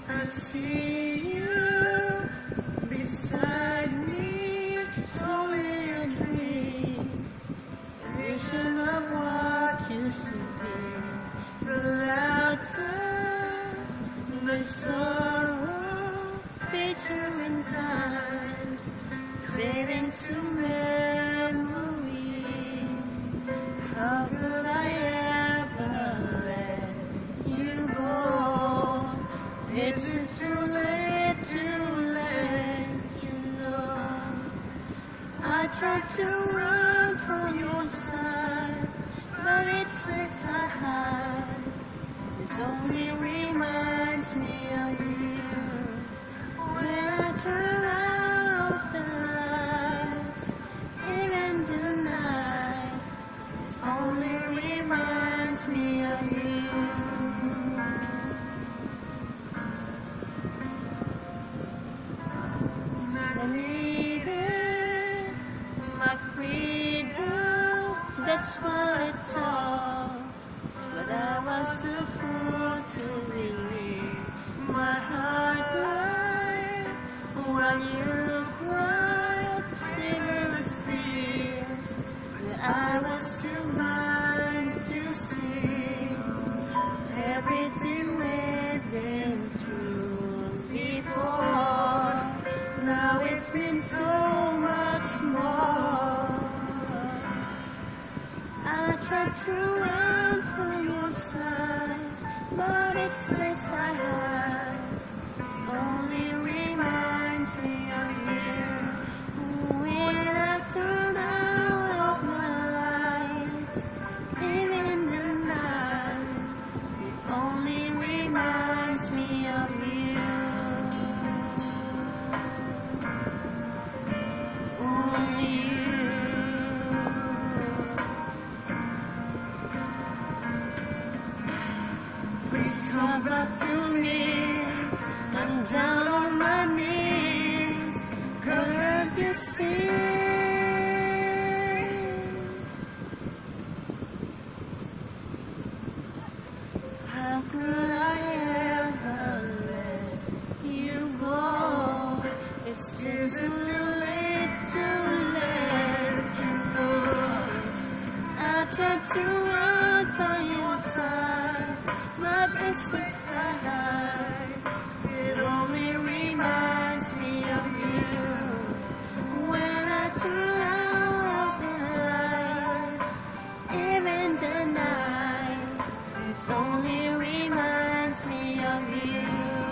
I see you beside me, so in a dream, a vision of what used to be. The laughter, the sorrow, picture in times, fading to memory. How could I ever let you go? It's too late to let you know. I tried to run from your side, but it says I hide. This only reminds me of you. When I turn out the lights, even the night, this only reminds me of you. I needed my freedom, that's what I thought. But I was the fool to believe my heart lied while you cried tears, tears. But I was too blind to see everything we've been through before. Now it's been so much more. I tried to run from your side, but it's place I hide. This only reminds me of you. When I turn out the lights, even the night, it only reminds me of you. Please come back to me. I'm down on my knees. Can't you see? How could I ever let you go? It's just too late to let you go. I tried to run from your side, but it's inside. It only reminds me of you. When I turn out the lights, even the night, it only reminds me of you.